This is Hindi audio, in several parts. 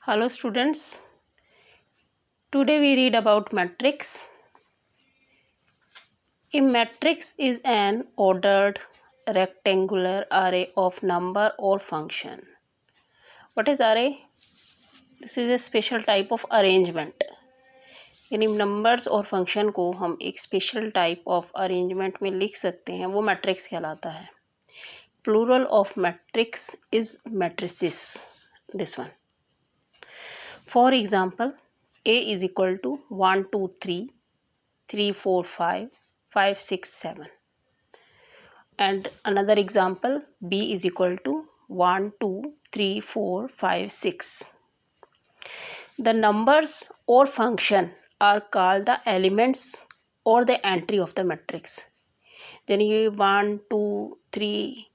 Hello students, today we read about matrix. A matrix is an ordered rectangular array of number or function. What is array? This is a special type of arrangement. यानी नंबर्स और फंक्शन को हम एक स्पेशल टाइप ऑफ अरेंजमेंट में लिख सकते हैं, वो मैट्रिक्स कहलाता है. Plural of matrix is matrices. This one. For example, A is equal to 1, 2, 3, 3, 4, 5, 5, 6, 7. And another example, B is equal to 1, 2, 3, 4, 5, 6. The numbers or function are called the elements or the entry of the matrix. यानी ये 1, 2, 3,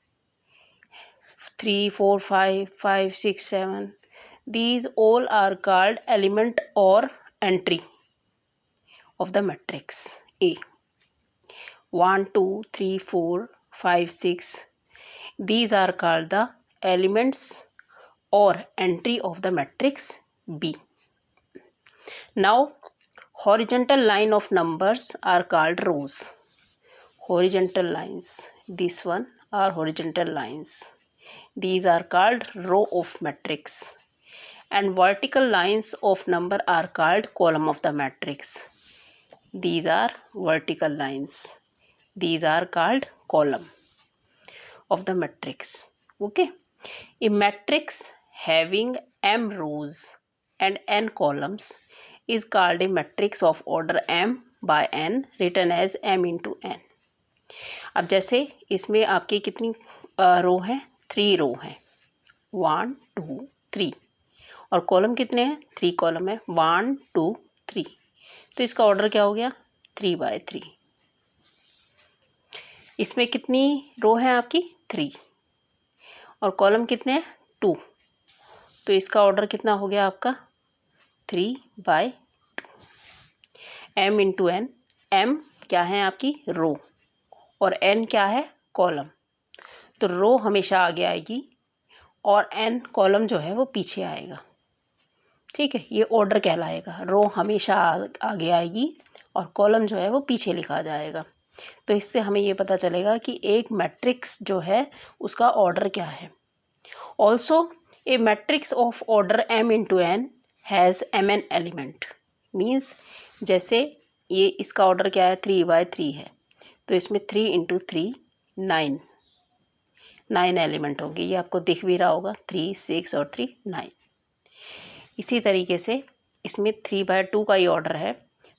4, 5, 5, 6, 7. These all are called element or entry of the matrix A. 1, 2, 3, 4, 5, 6. These are called the elements or entry of the matrix B. Now, horizontal line of numbers are called rows. Horizontal lines. This one are horizontal lines. These are called row of matrix. And vertical lines of number are called column of the matrix. These are vertical lines. These are called column of the matrix. Okay. A matrix having m rows and n columns is called a matrix of order m by n, written as m into n. अब जैसे इसमें आपके कितनी रो है? 3 रो है. 1, 2, 3. और कॉलम कितने हैं? 3 कॉलम है. 1, 2, 3. तो इसका ऑर्डर क्या हो गया? 3 by 3. इसमें कितनी रो है आपकी? 3. और कॉलम कितने हैं? 2. तो इसका ऑर्डर कितना हो गया आपका? 3 by 2. m into n. m क्या है आपकी? रो. और n क्या है? कॉलम. तो रो हमेशा आगे आएगी और n कॉलम जो है वो पीछे आएगा. ठीक है, ये ऑर्डर कहलाएगा. रो हमेशा आगे आएगी और कॉलम जो है वो पीछे लिखा जाएगा. तो इससे हमें ये पता चलेगा कि एक मैट्रिक्स जो है उसका ऑर्डर क्या है. Also a matrix of order m into n has mn element. Means जैसे ये इसका ऑर्डर क्या है? 3 by 3 है. तो इसमें 3 इंटू 3 9 एलिमेंट होंगे. ये आपको दिख भी रहा होगा. 3, 6 और 3 9. इसी तरीके से इसमें 3 by 2 का ही ऑर्डर है.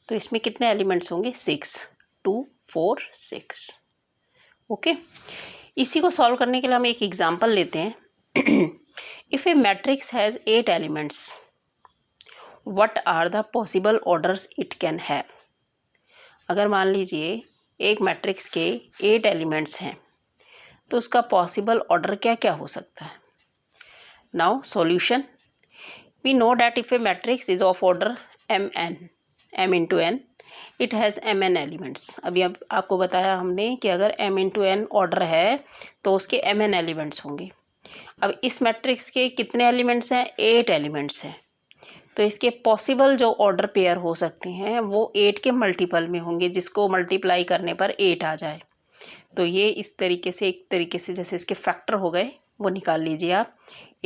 तो इसमें कितने एलिमेंट्स होंगे? 6. 2, 4, 6. ओके. इसी को सॉल्व करने के लिए हम एक एग्जांपल लेते हैं. If a matrix has 8 elements, what are the possible orders it can have. अगर मान लीजिए एक मैट्रिक्स के 8 एलिमेंट्स हैं तो उसका पॉसिबल ऑर्डर क्या क्या हो सकता है. Now solution. We know that if a matrix is of order mn, m into n, it has mn elements. अभी अब आपको बताया हमने कि अगर m into n ऑर्डर है तो उसके mn एलिमेंट्स होंगे. अब इस मैट्रिक्स के कितने एलिमेंट्स हैं? 8 एलिमेंट्स हैं. तो इसके पॉसिबल जो ऑर्डर पेयर हो सकते हैं वो 8 के मल्टीपल में होंगे, जिसको मल्टीप्लाई करने पर 8 आ जाए. तो ये इस तरीके से, एक तरीके से जैसे इसके फैक्टर हो गए वो निकाल लीजिए आप.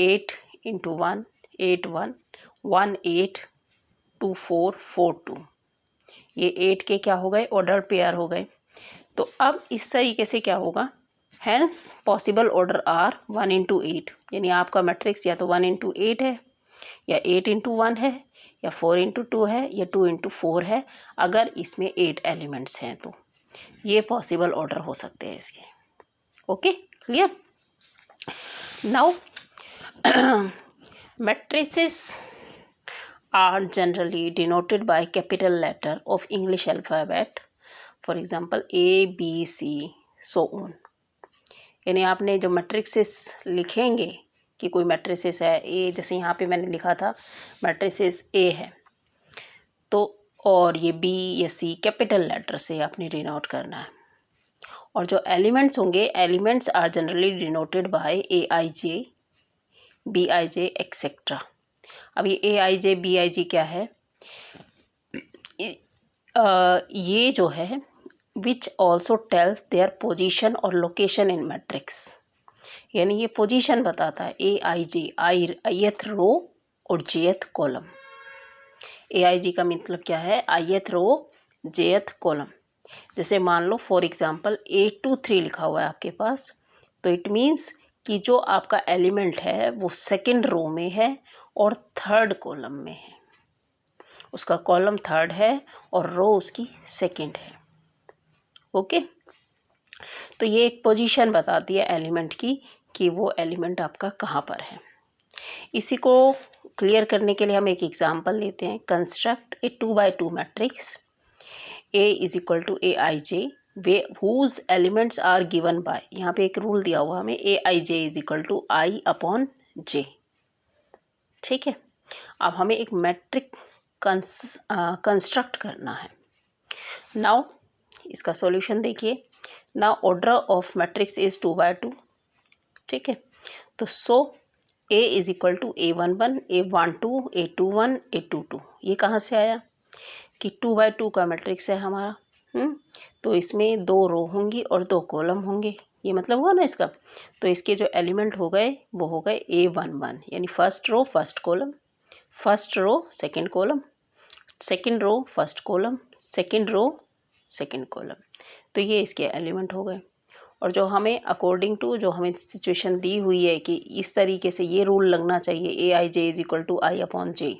8 इंटू 1, 8 1, 1 8, 2 4, 4 2. ये 8 के क्या हो गए? ऑर्डर पेयर हो गए. तो अब इस तरीके से क्या होगा? Hence possible order are 1 into 8. यानी आपका मैट्रिक्स या तो 1 इंटू 8 है, या 8 इंटू 1 है, या 4 इंटू 2 है, या 2 इंटू 4 है. अगर इसमें 8 एलिमेंट्स हैं तो ये पॉसिबल ऑर्डर हो सकते हैं इसके. Okay, clear. Now matrices are generally denoted by capital letter of English alphabet. For example, A, B, C, so on. यानी आपने जो मैट्रिसेस लिखेंगे कि कोई मैट्रिसेस है A, जैसे यहाँ पे मैंने लिखा था मैट्रिसेस A है, तो और ये B या C कैपिटल लेटर से आपने डिनोट करना है. और जो एलिमेंट्स होंगे, elements are generally denoted by AIJ, BIJ etcetera. अभी A i J B I जी क्या है, ये जो है which also tells their position और लोकेशन इन मैट्रिक्स, यानी ये पोजीशन बताता है। ए आई जे, आईएथ रो और जेथ कॉलम। ए आई जी का मतलब क्या है, आईएथ रो जेथ कॉलम। जैसे मान लो फॉर एग्जांपल A23 लिखा हुआ है आपके पास, तो इट मीन्स कि जो आपका एलिमेंट है वो सेकंड रो में है और थर्ड कॉलम में है, उसका कॉलम थर्ड है और रो उसकी सेकंड है। ओके, तो ये एक पोजीशन बताती है एलिमेंट की कि वो एलिमेंट आपका कहाँ पर है। इसी को क्लियर करने के लिए हम एक एग्जांपल लेते हैं। Construct a 2x2 matrix A is equal to a i j where whose elements are given by, यहाँ पे एक रूल दिया हुआ हमें, a i j is equal to i upon j. ठीक है, अब हमें एक मैट्रिक कंस्ट्रक्ट करना है। नाउ इसका सॉल्यूशन देखिए। Now order of matrix is 2x2। ठीक है, तो so A is equal to A11, A12, A21, A22। ये कहाँ से आया कि 2x2 का मैट्रिक्स है हमारा। तो इसमें 2 रो होंगी और 2 कॉलम होंगे, ये मतलब हुआ ना इसका। तो इसके जो एलिमेंट हो गए वो हो गए A11, यानी first row first column, first row second column, second row first column, second row second column. तो ये इसके एलिमेंट हो गए। और जो हमें अकॉर्डिंग टू जो हमें सिचुएशन दी हुई है कि इस तरीके से ये रूल लगना चाहिए, a i j is equal to i upon j,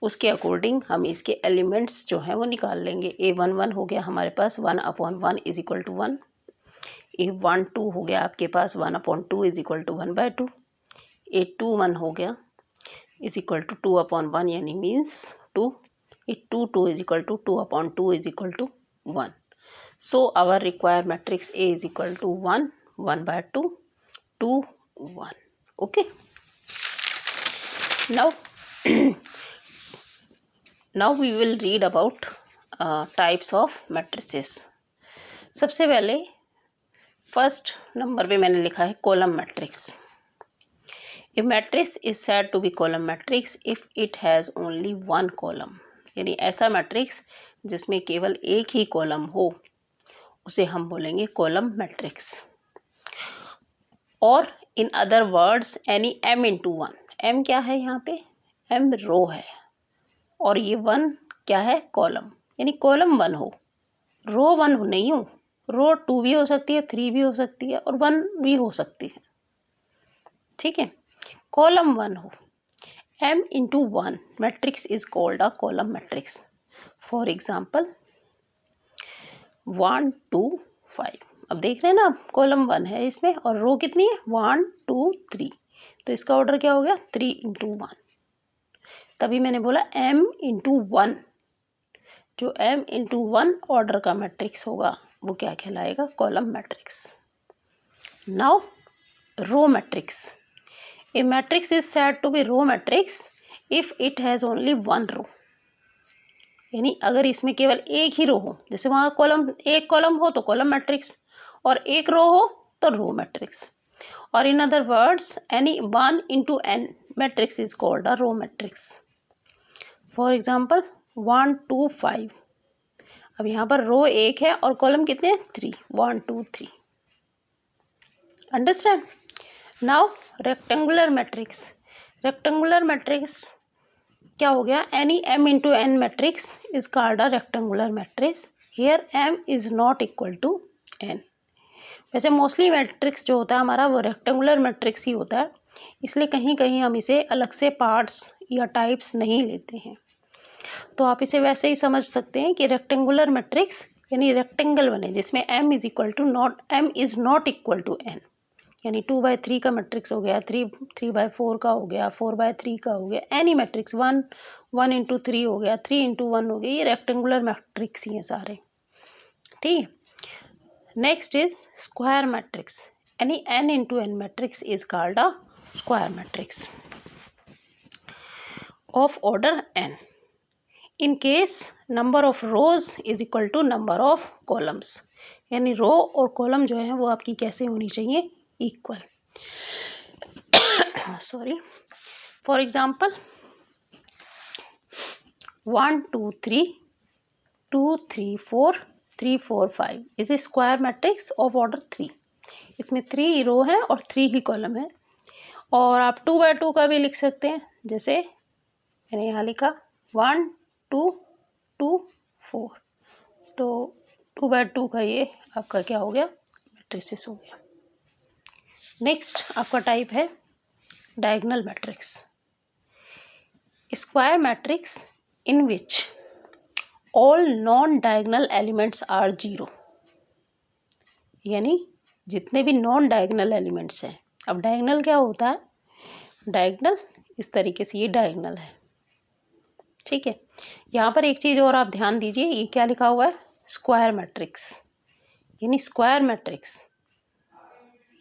उसके अकॉर्डिंग हम इसके एलिमेंट्स जो हैं वो निकाल लेंगे। A11 हो गया हमारे पास 1/1 इज इक्वल टू 1। A12 हो गया आपके पास 1/2 इज इक्वल टू 1/2। A21 हो गया इज इक्वल टू 2/1 यानी means 2। A22 is equal to 2/2 is equal to 1। So our required matrix A is equal to 1, 1/2, 2, 1. Okay. Now we will read about types of matrices. सबसे पहले फर्स्ट नंबर पे मैंने लिखा है column matrix. A matrix is said to be column matrix if it has only one column. यानी ऐसा मैट्रिक्स जिसमें केवल एक ही कॉलम हो उसे हम बोलेंगे कॉलम मैट्रिक्स। और in other words any m into 1। m क्या है यहाँ पे, m रो है और ये 1 क्या है, कॉलम, यानी कॉलम 1 हो, रो 1 नहीं हो, रो 2 भी हो सकती है, 3 भी हो सकती है और 1 भी हो सकती है। ठीक है, कॉलम 1 हो, m into 1 matrix is called a column matrix. For example 1 2 5। अब देख रहे हैं ना आप, कॉलम 1 है इसमें और रो कितनी है 1 2 3, तो इसका ऑर्डर क्या हो गया 3 इंटू 1। तभी मैंने बोला m इंटू 1, जो m इंटू 1 ऑर्डर का मैट्रिक्स होगा वो क्या कहलाएगा, column matrix. Now row matrix. A matrix is said to be row matrix if it has only 1 row, यानी अगर इसमें केवल एक ही रो हो, जैसे वहाँ कॉलम एक कॉलम हो तो कॉलम मैट्रिक्स और एक रो हो तो रो मैट्रिक्स। और in other words any 1 into n matrix is called a row matrix. For example 1 2 5। अब यहाँ पर रो एक है और कॉलम कितने हैं 3, 1 2 3। Understand. Now rectangular matrix. Rectangular matrix क्या हो गया, any m into n matrix is called a rectangular matrix. Here m is not equal to n। वैसे मोस्टली मैट्रिक्स जो होता है हमारा वो रेक्टेंगुलर मैट्रिक्स ही होता है, इसलिए कहीं कहीं हम इसे अलग से पार्ट्स या टाइप्स नहीं लेते हैं। तो आप इसे वैसे ही समझ सकते हैं कि रेक्टेंगुलर मैट्रिक्स यानी रेक्टेंगल बने जिसमें m is not equal to n, यानी 2/3 का मैट्रिक्स हो गया, 3/4 का हो गया, 4/3 का हो गया, एनी मैट्रिक्स 1 इंटू 3 हो गया, 3 इंटू 1 हो गया, ये रेक्टेंगुलर मैट्रिक्स ही हैं सारे। ठीक है। Next is square matrix. Any n into n matrix is called a square matrix of order n in case number of rows is equal to number of columns, यानी रो और कॉलम जो है वो आपकी कैसे होनी चाहिए, equal. Sorry. For example 1 2 3 2 3 4 3 4 5 is a square matrix of order 3। इसमें 3 रो है और 3 ही कॉलम है। और आप 2 बाय 2 का भी लिख सकते हैं, जैसे मैंने यहाँ लिखा 1 2 2 4, तो 2 बाय 2 का ये आपका क्या हो गया, मैट्रिसेस हो गया। नेक्स्ट आपका टाइप है diagonal matrix, square matrix in which all non diagonal elements are 0, यानी जितने भी नॉन डायगोनल एलिमेंट्स हैं। अब डायगोनल क्या होता है, डायगोनल इस तरीके से, ये डायगोनल है, ठीक है। यहाँ पर एक चीज़ और आप ध्यान दीजिए, ये क्या लिखा हुआ है, स्क्वायर मैट्रिक्स, यानी स्क्वायर मैट्रिक्स,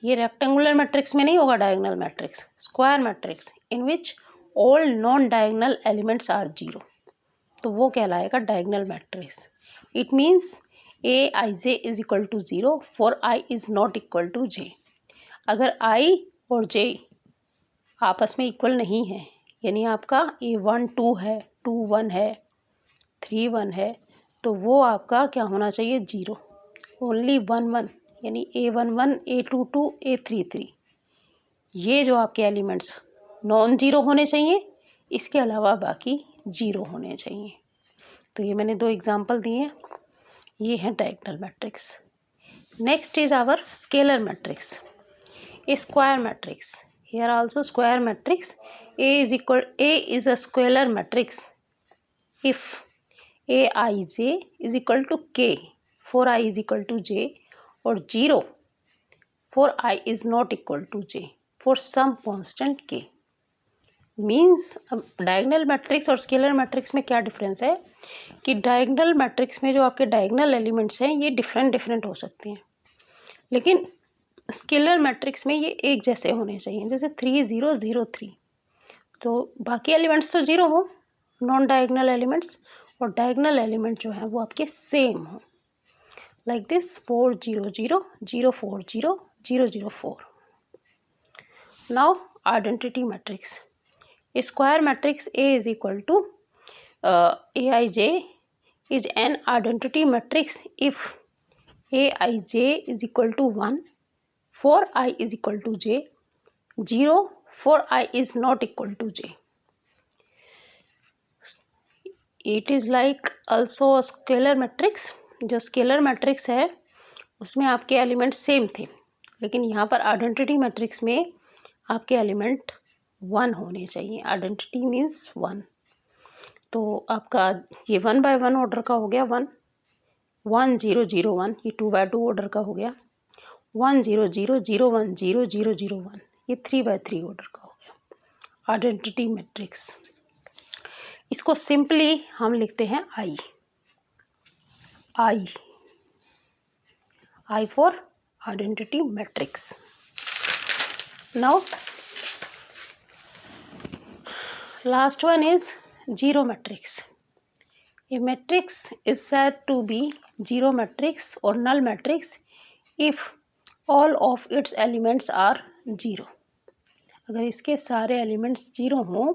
ये रेक्टेंगुलर मैट्रिक्स में नहीं होगा diagonal matrix, square matrix in which all non diagonal elements are 0, तो वो कहलाएगा diagonal matrix. It means Aij is equal to 0 for i is not equal to j। अगर i और j आपस में इक्वल नहीं है, यानी आपका A1 2 है, 2 1 है, 3 1 है, तो वो आपका क्या होना चाहिए, 0। ओनली 1 1, यानी A1 1 A2 2 A3 3, ये जो आपके एलिमेंट्स नॉन ज़ीरो होने चाहिए, इसके अलावा बाकी 0 होने चाहिए। तो ये मैंने 2 एग्जांपल दिए हैं, ये है diagonal matrix. Next is our scalar matrix, a square matrix, here also square matrix A is a scalar matrix if Aij is equal to k for i is equal to j or 0 for i is not equal to j for some constant k। Means अब डायगोनल मैट्रिक्स और स्केलर मैट्रिक्स में क्या डिफरेंस है कि डायगोनल मैट्रिक्स में जो आपके डायगोनल एलिमेंट्स हैं ये डिफरेंट हो सकते हैं, लेकिन स्केलर मैट्रिक्स में ये एक जैसे होने चाहिए, जैसे 3 0 0 3, तो बाकी एलिमेंट्स तो 0 हो, नॉन डायगोनल एलिमेंट्स, और डायगोनल एलिमेंट जो है वो आपके सेम हो, like this 4 0 0 0 4 0 0 0 4। Now identity matrix, square matrix A is equal to Aij is an identity matrix if Aij is equal to 1 for I is equal to j, 0 for I is not equal to j। It is like also a scalar matrix, जो स्केलर मैट्रिक्स है उसमें आपके एलिमेंट सेम थे, लेकिन यहाँ पर आइडेंटिटी मैट्रिक्स में आपके एलिमेंट 1 होने चाहिए, आइडेंटिटी मीन्स 1। तो आपका ये 1 बाय 1 ऑर्डर का हो गया, 1 1 0 0 1, ये 2 बाय 2 ऑर्डर का हो गया, 1 0 0 0 1 0 0 0 1, ये 3 बाय 3 ऑर्डर का हो गया आइडेंटिटी मैट्रिक्स। इसको सिंपली हम लिखते हैं I for identity matrix. Now last one is zero matrix. A matrix is said to be zero matrix और null matrix if all of its elements are 0। अगर इसके सारे एलिमेंट्स 0 हों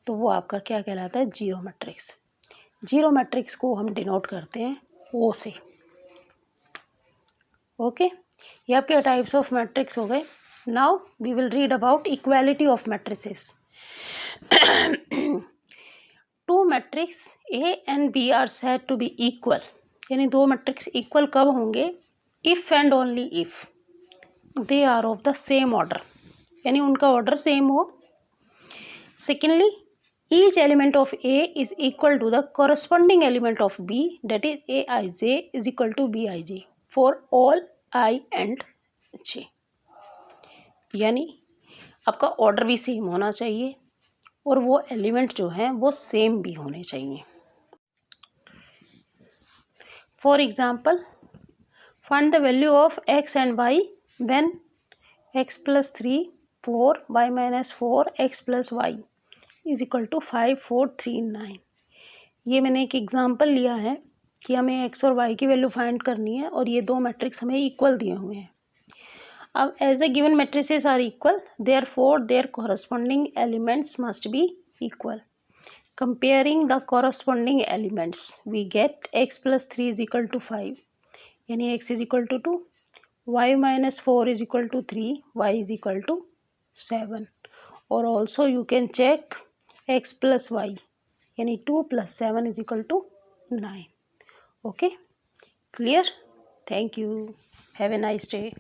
तो वो आपका क्या कहलाता है, जीरो मैट्रिक्स। जीरो मैट्रिक्स को हम डिनोट करते हैं O से। ओके, ये आपके टाइप्स ऑफ मैट्रिक्स हो गए। Now we will read about equality of matrices. Two matrix A and B are said to be equal, यानी 2 मैट्रिक्स इक्वल कब होंगे, if and only if they are of the same order, यानी उनका ऑर्डर सेम हो। Secondly, each element of A is equal to the corresponding element of B, that is Aij is equal to Bij for all I and J, यानी आपका ऑर्डर भी सेम होना चाहिए और वो एलिमेंट जो हैं वो सेम भी होने चाहिए। For example, find the value of x and y when x plus 3 4 y minus 4 x plus y is equal to 5 4 3 9। ये मैंने एक एग्जांपल लिया है कि हमें x और y की वैल्यू फाइंड करनी है और ये 2 मैट्रिक्स हमें इक्वल दिए हुए हैं। अब as a given matrices are equal, therefore their corresponding elements must be equal. Comparing the corresponding elements, we get x plus 3 is equal to 5, यानी x is equal to 2, y minus 4 is equal to 3, y is equal to 7. और also you can check x plus y, यानी 2 plus 7 is equal to 9. Okay, clear? Thank you. Have a nice day.